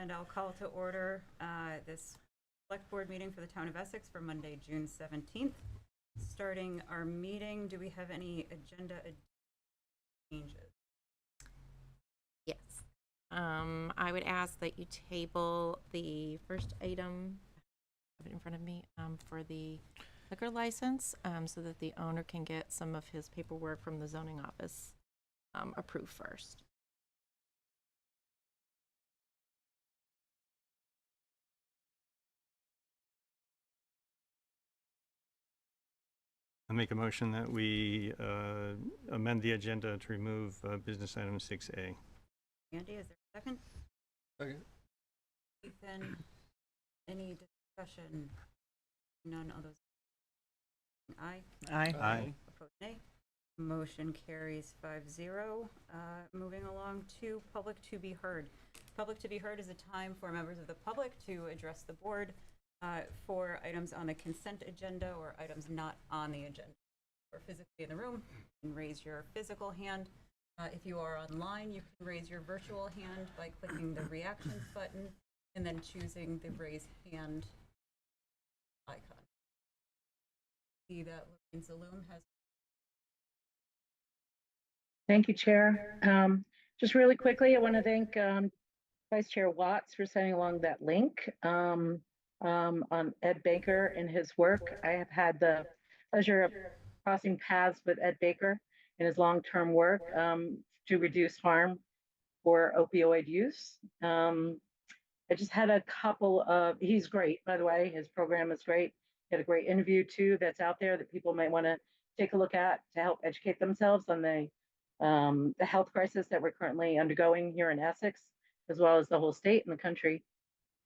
And I'll call to order this select board meeting for the town of Essex for Monday, June 17th. Starting our meeting, do we have any agenda changes? Yes. I would ask that you table the first item, I have it in front of me, for the liquor license, so that the owner can get some of his paperwork from the zoning office approved first. I make a motion that we amend the agenda to remove business item 6A. Andy, is there a second? Second. Ethan, any discussion? None of those. Aye. Aye. Aye. Opposed, nay. Motion carries 5-0. Moving along to public to be heard. Public to be heard is a time for members of the public to address the board for items on the consent agenda or items not on the agenda. Or physically in the room, you can raise your physical hand. If you are online, you can raise your virtual hand by clicking the reactions button and then choosing the raise hand icon. See that Lorraine Zaloom has. Thank you, Chair. Just really quickly, I want to thank Vice Chair Watts for sending along that link on Ed Baker and his work. I have had the pleasure of crossing paths with Ed Baker in his long-term work to reduce harm for opioid use. I just had a couple of, he's great, by the way, his program is great. He had a great interview too that's out there that people might want to take a look at to help educate themselves on the health crisis that we're currently undergoing here in Essex, as well as the whole state and the country.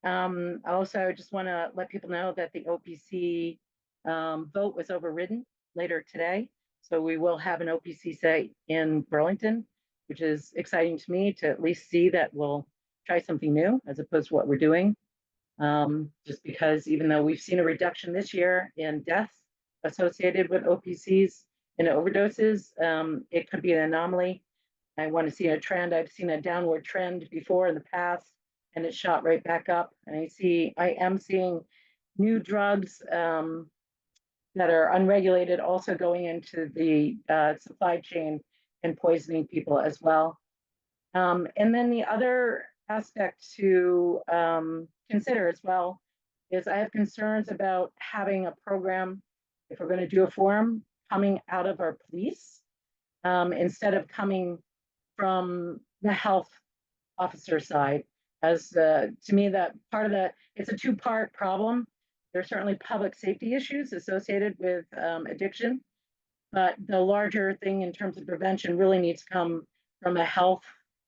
Also, just want to let people know that the OPC vote was overridden later today. So we will have an OPC site in Burlington, which is exciting to me to at least see that we'll try something new as opposed to what we're doing. Just because even though we've seen a reduction this year in deaths associated with OPCs and overdoses, it could be an anomaly. I want to see a trend. I've seen a downward trend before in the past, and it shot right back up. And I am seeing new drugs that are unregulated also going into the supply chain and poisoning people as well. And then the other aspect to consider as well is I have concerns about having a program, if we're going to do a forum, coming out of our police instead of coming from the health officer side. As to me, that part of it's a two-part problem. There's certainly public safety issues associated with addiction, but the larger thing in terms of prevention really needs to come from a health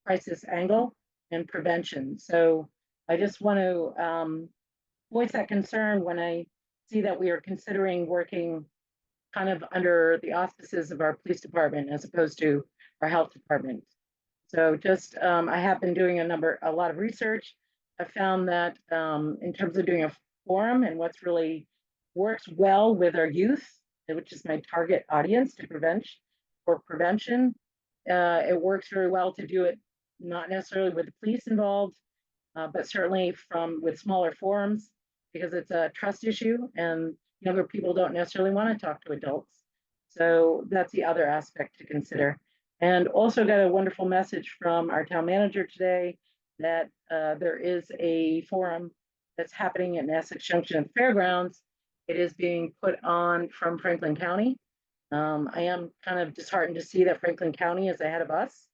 crisis angle and prevention. So I just want to voice that concern when I see that we are considering working kind of under the auspices of our police department as opposed to our health department. So just, I have been doing a lot of research. I found that in terms of doing a forum and what's really works well with our youth, which is my target audience to prevention, it works very well to do it not necessarily with the police involved, but certainly with smaller forums, because it's a trust issue and younger people don't necessarily want to talk to adults. So that's the other aspect to consider. And also got a wonderful message from our town manager today that there is a forum that's happening in Essex Junction at the fairgrounds. It is being put on from Franklin County. I am kind of disheartened to see that Franklin County is ahead of us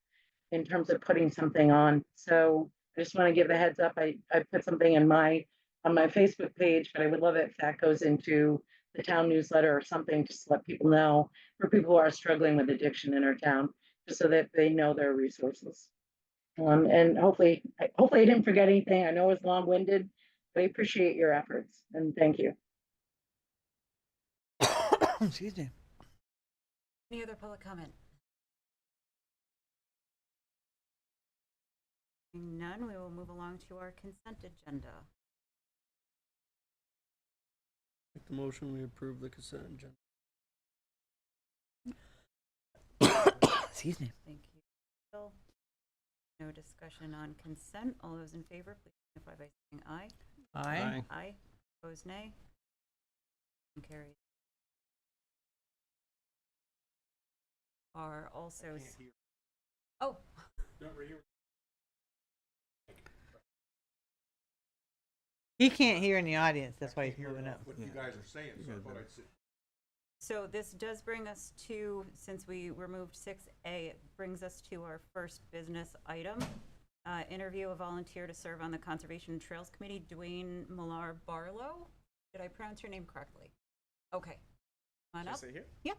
in terms of putting something on. So I just want to give the heads up. I put something on my Facebook page, but I would love it if that goes into the town newsletter or something, just to let people know, for people who are struggling with addiction in our town, just so that they know their resources. And hopefully I didn't forget anything. I know it's long-winded, but I appreciate your efforts and thank you. Excuse me. Any other public comment? None, we will move along to our consent agenda. Make the motion, we approve the consent agenda. Excuse me. Thank you, Bill. No discussion on consent. All those in favor, please signify by saying aye. Aye. Aye. Opposed, nay. Motion carries. Are also. Oh. He can't hear in the audience, that's why he's moving up. What you guys are saying, so I thought I'd sit. So this does bring us to, since we removed 6A, it brings us to our first business item. Interview a volunteer to serve on the Conservation and Trails Committee, Dwayne Millar Barlow. Did I pronounce your name correctly? Okay. Come on up. Sit here? Yep.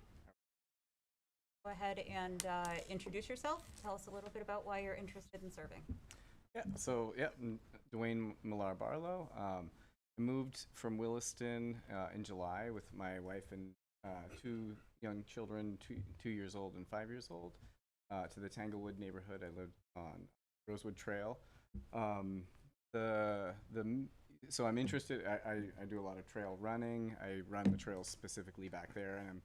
Go ahead and introduce yourself. Tell us a little bit about why you're interested in serving. Dwayne Millar Barlow. I moved from Williston in July with my wife and 2 young children, 2 years old and 5 years old, to the Tanglewood neighborhood. I lived on Rosewood Trail. So I'm interested. I do a lot of trail running. I run the trails specifically back there, and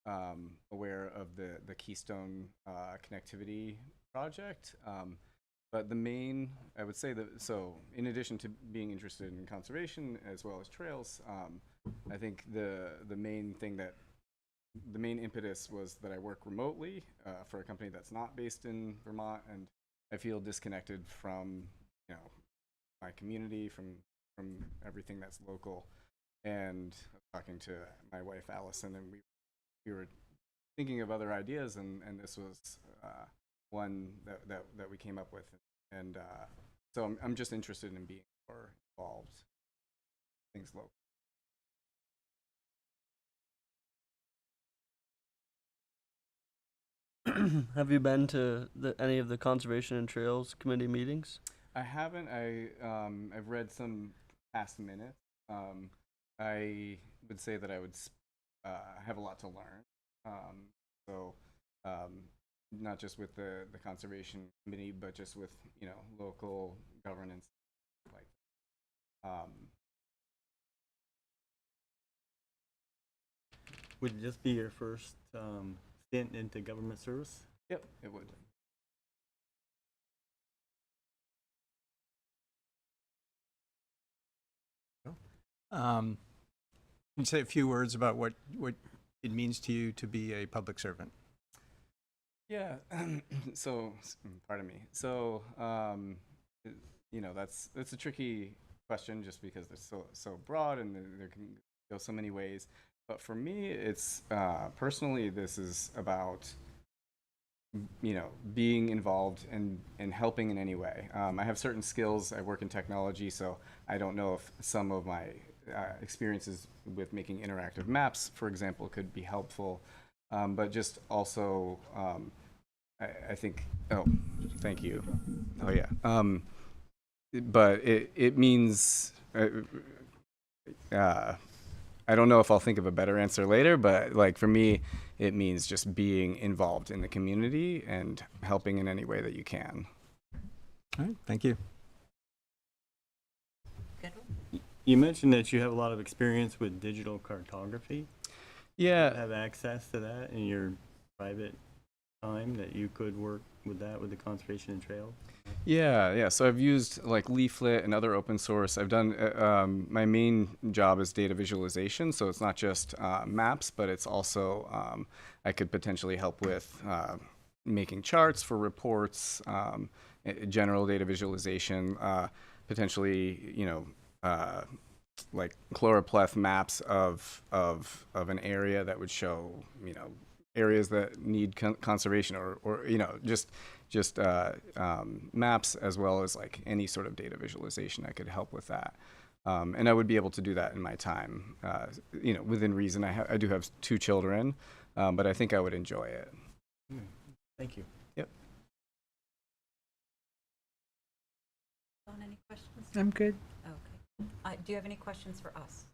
I'm aware of the Keystone connectivity project. But the main, I would say that, so in addition to being interested in conservation as well as trails, I think the main impetus was that I work remotely for a company that's not based in Vermont, and I feel disconnected from, my community, from everything that's local. And talking to my wife Allison, and we were thinking of other ideas, and this was one that we came up with, and so I'm just interested in being more involved in things local. Have you been to any of the Conservation and Trails Committee meetings? I haven't. I've read some past minutes. I would say that I would have a lot to learn. Not just with the conservation committee, but just with local governance, like. Would this be your first stint into government service? Yep, it would. Can you say a few words about what it means to you to be a public servant? Yeah. So, pardon me. So, that's a tricky question, just because it's so broad and there can go so many ways. But for me, it's personally, this is about being involved and helping in any way. I have certain skills. I work in technology, so I don't know if some of my experiences with making interactive maps, for example, could be helpful. But just also, I think. Oh, thank you. Oh yeah. But it means. I don't know if I'll think of a better answer later, but like for me, it means just being involved in the community and helping in any way that you can. All right, thank you. Good. You mentioned that you have a lot of experience with digital cartography. Yeah. Have access to that in your private time, that you could work with that with the Conservation and Trails? Yeah. So I've used like Leaflet and other open source. I've done, my main job is data visualization. So it's not just maps, but it's also, I could potentially help with making charts for reports, general data visualization, potentially, like chloropleth maps of an area that would show, areas that need conservation, or just maps, as well as like any sort of data visualization. I could help with that, and I would be able to do that in my time, within reason. I do have 2 children, but I think I would enjoy it. Thank you. Yep. Any questions? I'm good. Okay. Do you have any questions for us?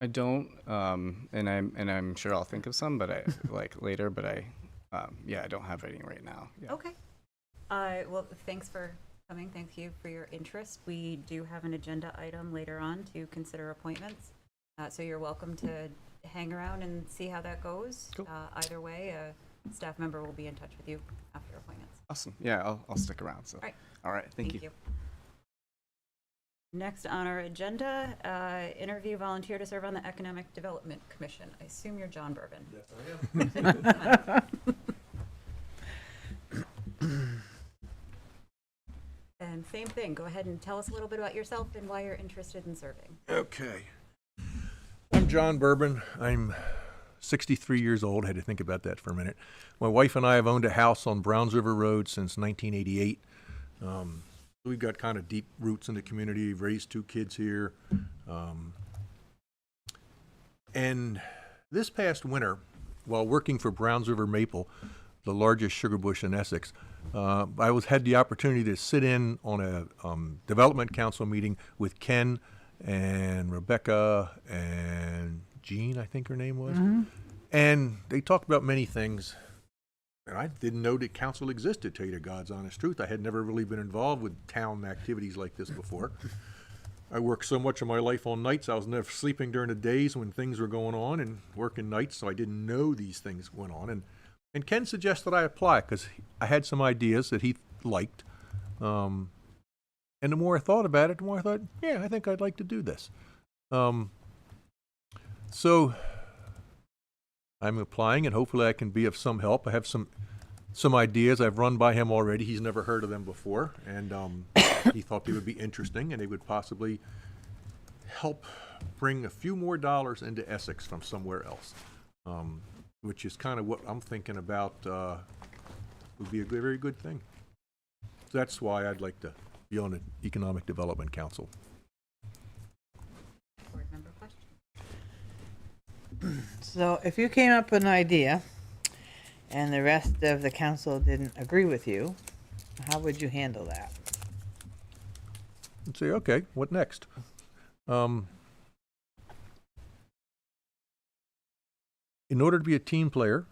I don't, and I'm sure I'll think of some, but I like later. But I don't have any right now. Yeah. Okay. Well, thanks for coming. Thank you for your interest. We do have an agenda item later on to consider appointments. So you're welcome to hang around and see how that goes. Cool. Either way, staff member will be in touch with you after appointments. Awesome. Yeah, I'll stick around. So. All right. All right. Thank you. Next on our agenda, interview volunteer to serve on the Economic Development Commission. I assume you're John Bourbon. Yes, I am. And same thing, go ahead and tell us a little bit about yourself and why you're interested in serving. Okay. I'm John Bourbon. I'm 63 years old. Had to think about that for a minute. My wife and I have owned a house on Browns River Road since 1988. We've got kind of deep roots in the community. We've raised 2 kids here. And this past winter, while working for Browns River Maple, the largest sugar bush in Essex, I had the opportunity to sit in on a development council meeting with Ken and Rebecca and Jean, I think her name was. And they talked about many things. And I didn't know that council existed, to tell you the God's honest truth. I had never really been involved with town activities like this before. I worked so much of my life on nights, I was never sleeping during the days when things were going on and working nights, so I didn't know these things went on. And Ken suggested I apply because I had some ideas that he liked. And the more I thought about it, the more I thought, yeah, I think I'd like to do this. So I'm applying, and hopefully I can be of some help. I have some ideas I've run by him already. He's never heard of them before, and he thought they would be interesting, and they would possibly help bring a few more dollars into Essex from somewhere else, which is kind of what I'm thinking about would be a very good thing. So that's why I'd like to be on the Economic Development Council. Board member question? So if you came up with an idea and the rest of the council didn't agree with you, how would you handle that? And say, okay, what next? In order to be a team player,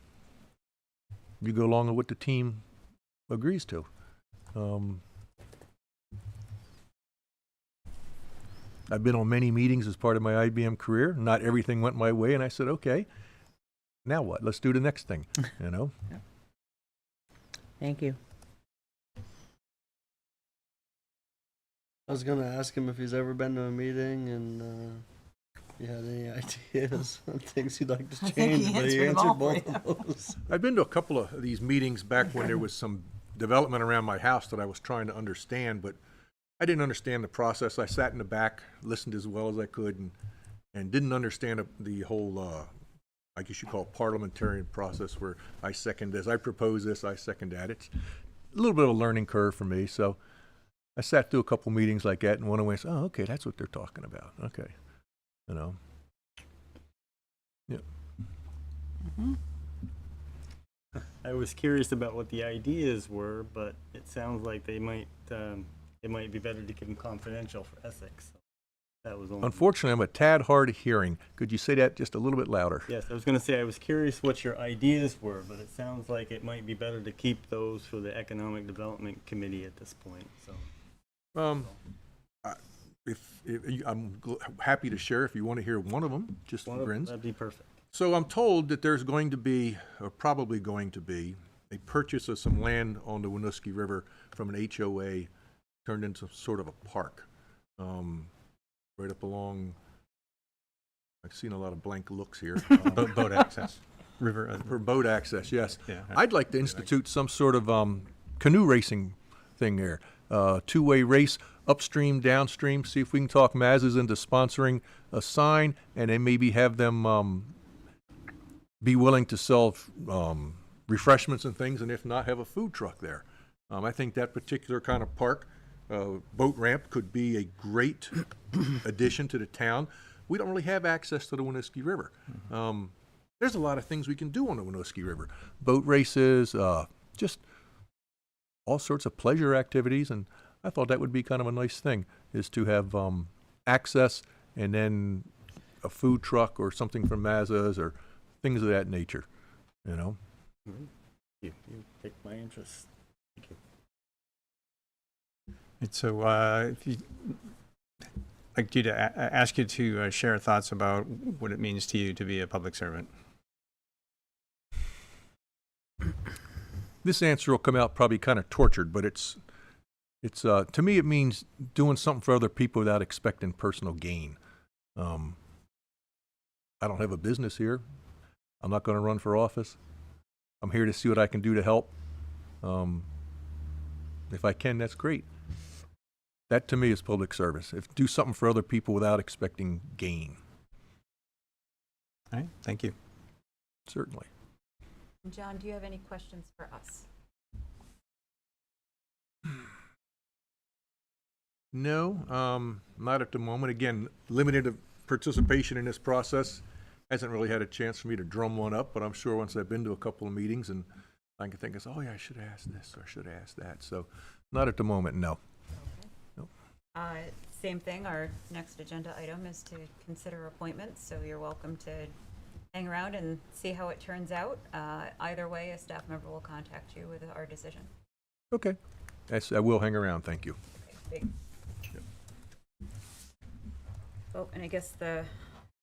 you go along with what the team agrees to. I've been on many meetings as part of my IBM career. Not everything went my way, and I said, okay, now what? Let's do the next thing, you know? Thank you. I was gonna ask him if he's ever been to a meeting and if he had any ideas on things he'd like to I think he change, but he answered them all answered for both of those. I've been to a couple of these meetings back when there was some development around my house that I was trying to understand, but I didn't understand the process. I sat in the back, listened as well as I could, and didn't understand the whole, I guess you call it parliamentarian process, where I second this, I propose this, I second that. It's a little bit of a learning curve for me, so I sat through a couple meetings like that, and one of them went, oh, okay, that's what they're talking about. Okay, you know. Yeah. I was curious about what the ideas were, but it sounds like they might, it might be better to keep them confidential for Essex. That was only. Unfortunately, I'm a tad hard of hearing. Could you say that just a little bit louder? Yes, I was going to say I was curious what your ideas were, but it sounds like it might be better to keep those for the Economic Development Committee at this point. So. I'm happy to share if you want to hear one of them, just for grins. That'd be perfect. So I'm told that there's going to be, or probably going to be, a purchase of some land on the Winooski River from an HOA turned into sort of a park. Right up along, I've seen a lot of blank looks here. Boat access. River. For boat access, yes. Yeah. I'd like to institute some sort of canoe racing thing there. Two-way race, upstream, downstream, see if we can talk Mazes into sponsoring a sign, and then maybe have them be willing to sell refreshments and things, and if not, have a food truck there. I think that particular kind of park, boat ramp, could be a great addition to the town. We don't really have access to the Winooski River. There's a lot of things we can do on the Winooski River. Boat races, just all sorts of pleasure activities, and I thought that would be kind of a nice thing, is to have access and then a food truck or something from Mazza's or things of that nature, you know? You piqued my interest. Thank you. And so, if you, I'd like you to ask you to share thoughts about what it means to you to be a public servant. this answer will come out probably kind of tortured, but it's to me, it means doing something for other people without expecting personal gain. I don't have a business here. I'm not going to run for office. I'm here to see what I can do to help. If I can, that's great. That to me is public service. Do something for other people without expecting gain. All right, thank you. Certainly. John, do you have any questions for us? No, not at the moment. Again, limited participation in this process. Hasn't really had a chance for me to drum one up, but I'm sure once I've been to a couple of meetings and I can think of, oh yeah, I should have asked this or I should have asked that. So not at the moment, no. Okay. Nope. Same thing, our next agenda item is to consider appointments, so you're welcome to hang around and see how it turns out. Either way, a staff member will contact you with our decision. Okay. I will hang around, thank you. Okay, big. Oh, and I guess the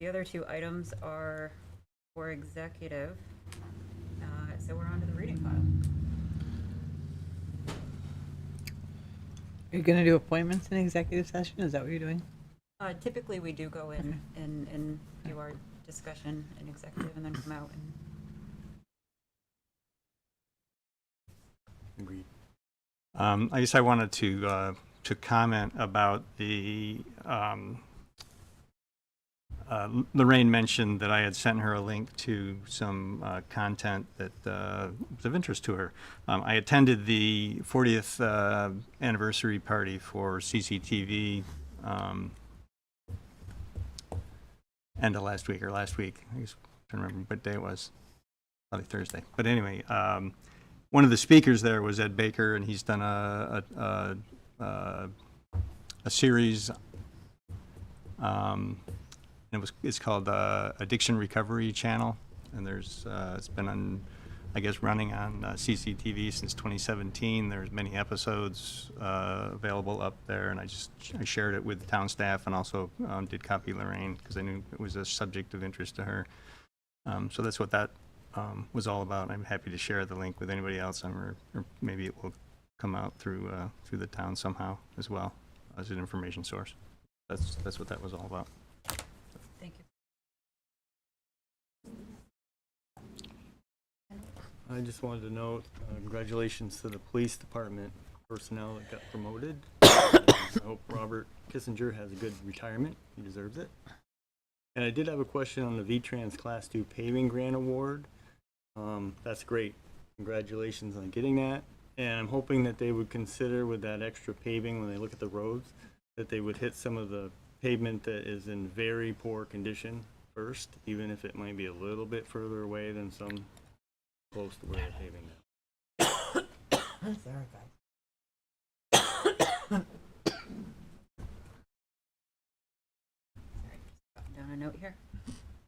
other two items are for executive. So we're on to the reading file. Are you going to do appointments in executive session? Is that what you're doing? Typically, we do go in and do our discussion in executive and then come out and. Agreed. I guess I wanted to comment about the Lorraine mentioned that I had sent her a link to some content that was of interest to her. I attended the 40th anniversary party for CCTV end of last week. I guess, I don't remember what day it was. Probably Thursday. But anyway, one of the speakers there was Ed Baker, and he's done a series. It's called Addiction Recovery Channel, and there's it's been on, I guess, running on CCTV since 2017. There's many episodes available up there, and I shared it with the town staff, and also did copy Lorraine because I knew it was a subject of interest to her. So that's what that was all about. I'm happy to share the link with anybody else, or maybe it will come out through the town somehow as well as an information source. That's what that was all about. Thank you. I just wanted to note, congratulations to the police department personnel that got promoted. I hope Robert Kissinger has a good retirement. He deserves it. And I did have a question on the V-Trans Class 2 paving grant award. That's great. Congratulations on getting that. And I'm hoping that they would consider with that extra paving when they look at the roads, that they would hit some of the pavement that is in very poor condition first, even if it might be a little bit further away than some close to where they're paving now. Sorry, guys. Jotting down a note here.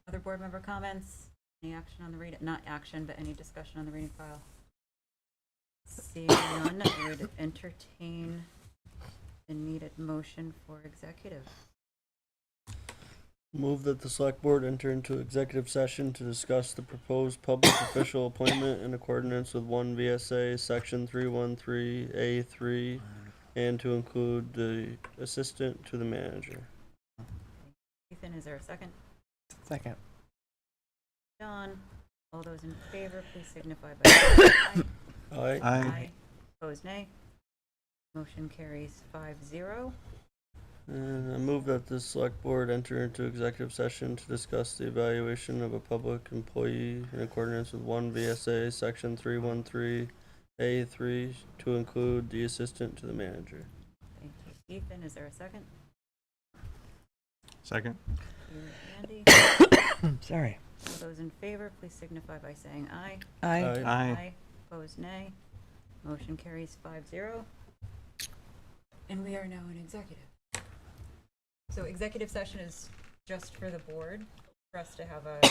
Other board member comments? Any action on the reading? Not action, but any discussion on the reading file? Seeing none, I would entertain the needed motion for executive. Move that the select board enter into executive session to discuss the proposed public official appointment in accordance with 1 VSA section 313A3 and to include the assistant to the manager. Ethan, is there a second? Second. John, all those in favor, please signify by saying aye. Aye. Opposed, nay. Motion carries 5-0. And I move that the select board enter into executive session to discuss the evaluation of a public employee in accordance with 1 VSA section 313A3 to include the assistant to the manager. Thank you. Ethan, is there a second? Second. Andy, Sorry. all those in favor, please signify by saying aye. Aye. Aye. Opposed, nay. Motion carries 5-0. And we are now in executive. So executive session is just for the board, for us to have a